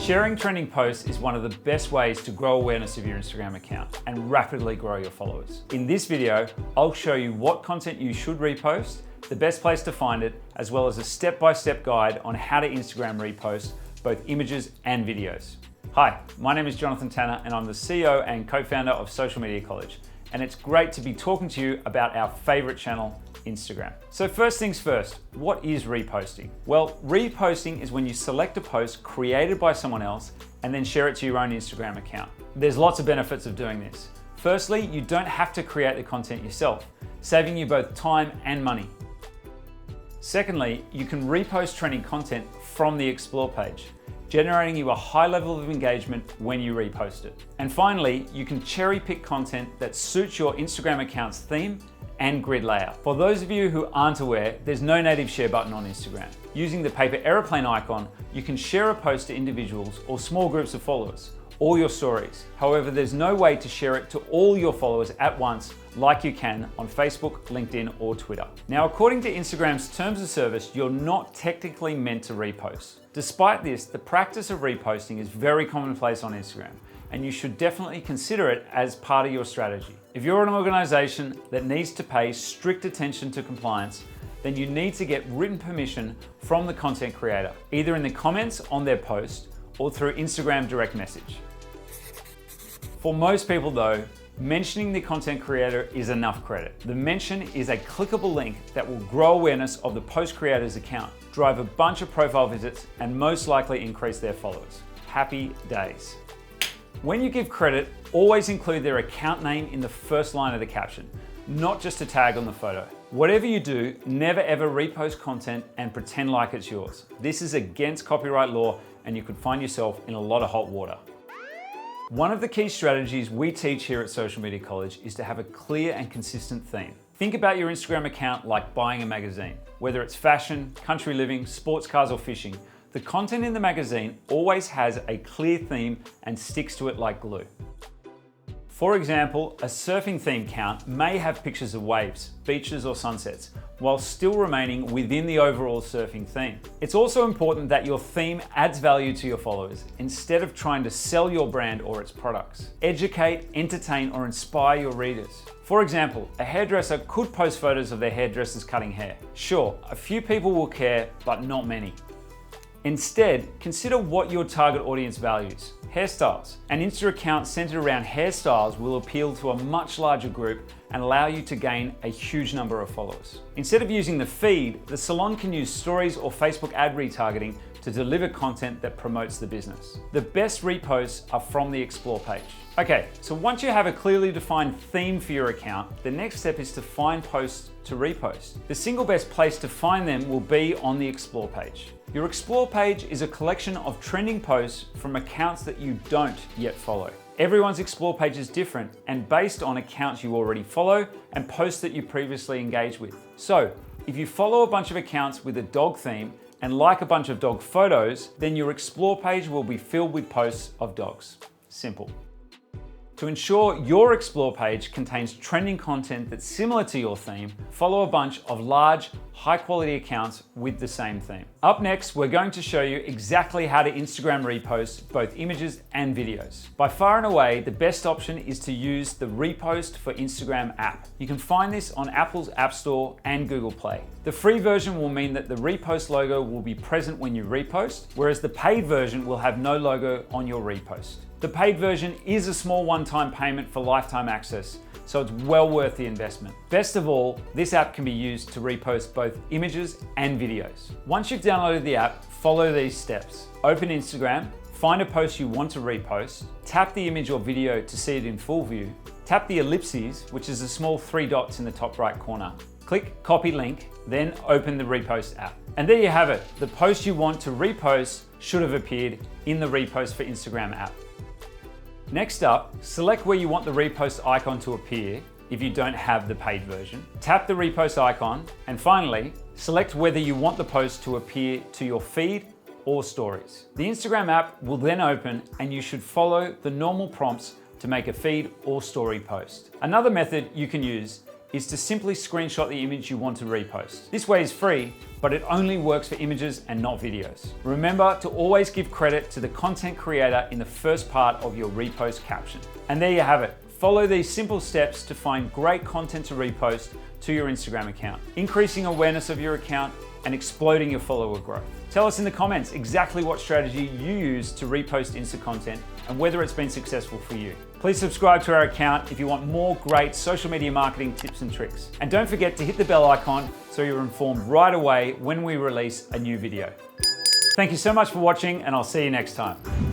Sharing trending posts is one of the best ways to grow awareness of your Instagram account and rapidly grow your followers. In this video, I'll show you what content you should repost, the best place to find it, as well as a step-by-step guide on how to Instagram repost both images and videos. Hi, my name is Jonathan Tanner and I'm the CEO and co-founder of Social Media College. And it's great to be talking to you about our favorite channel, Instagram. So first things first, what is reposting? Well, reposting is when you select a post created by someone else and then share it to your own Instagram account. There's lots of benefits of doing this. Firstly, you don't have to create the content yourself, saving you both time and money. Secondly, you can repost trending content from the Explore page, generating you a high level of engagement when you repost it. And finally, you can cherry pick content that suits your Instagram account's theme and grid layout. For those of you who aren't aware, there's no native share button on Instagram. Using the paper airplane icon, you can share a post to individuals or small groups of followers, or your stories. However, there's no way to share it to all your followers at once like you can on Facebook, LinkedIn, or Twitter. Now, according to Instagram's terms of service, you're not technically meant to repost. Despite this, the practice of reposting is very commonplace on Instagram, and you should definitely consider it as part of your strategy. If you're an organization that needs to pay strict attention to compliance, then you need to get written permission from the content creator, either in the comments on their post or through Instagram direct message. For most people though, mentioning the content creator is enough credit. The mention is a clickable link that will grow awareness of the post creator's account, drive a bunch of profile visits, and most likely increase their followers. Happy days. When you give credit, always include their account name in the first line of the caption, not just a tag on the photo. Whatever you do, never ever repost content and pretend like it's yours. This is against copyright law and you could find yourself in a lot of hot water. One of the key strategies we teach here at Social Media College is to have a clear and consistent theme. Think about your Instagram account like buying a magazine. Whether it's fashion, country living, sports cars, or fishing, the content in the magazine always has a clear theme and sticks to it like glue. For example, a surfing theme count may have pictures of waves, beaches, or sunsets, while still remaining within the overall surfing theme. It's also important that your theme adds value to your followers instead of trying to sell your brand or its products. Educate, entertain, or inspire your readers. For example, a hairdresser could post photos of their hairdressers cutting hair. Sure, a few people will care, but not many. Instead, consider what your target audience values. Hairstyles. An Insta account centered around hairstyles will appeal to a much larger group and allow you to gain a huge number of followers. Instead of using the feed, the salon can use stories or Facebook ad retargeting to deliver content that promotes the business. The best reposts are from the Explore page. Okay, so once you have a clearly defined theme for your account, the next step is to find posts to repost. The single best place to find them will be on the Explore page. Your Explore page is a collection of trending posts from accounts that you don't yet follow. Everyone's Explore page is different and based on accounts you already follow and posts that you previously engaged with. So, if you follow a bunch of accounts with a dog theme and like a bunch of dog photos, then your Explore page will be filled with posts of dogs. Simple. To ensure your Explore page contains trending content that's similar to your theme, follow a bunch of large, high-quality accounts with the same theme. Up next, we're going to show you exactly how to Instagram repost both images and videos. By far and away, the best option is to use the Repost for Instagram app. You can find this on Apple's App Store and Google Play. The free version will mean that the repost logo will be present when you repost, whereas the paid version will have no logo on your repost. The paid version is a small one-time payment for lifetime access, so it's well worth the investment. Best of all, this app can be used to repost both images and videos. Once you've downloaded the app, follow these steps. Open Instagram, find a post you want to repost, tap the image or video to see it in full view, tap the ellipses, which is the small 3 dots in the top right corner. Click copy link, then open the repost app. And there you have it. The post you want to repost should have appeared in the Repost for Instagram app. Next up, select where you want the repost icon to appear if you don't have the paid version. Tap the repost icon, and finally, select whether you want the post to appear to your feed or stories. The Instagram app will then open and you should follow the normal prompts to make a feed or story post. Another method you can use is to simply screenshot the image you want to repost. This way is free, but it only works for images and not videos. Remember to always give credit to the content creator in the first part of your repost caption. And there you have it. Follow these simple steps to find great content to repost to your Instagram account, increasing awareness of your account and exploding your follower growth. Tell us in the comments exactly what strategy you use to repost Insta content and whether it's been successful for you. Please subscribe to our account if you want more great social media marketing tips and tricks. And don't forget to hit the bell icon so you're informed right away when we release a new video. Thank you so much for watching, and I'll see you next time.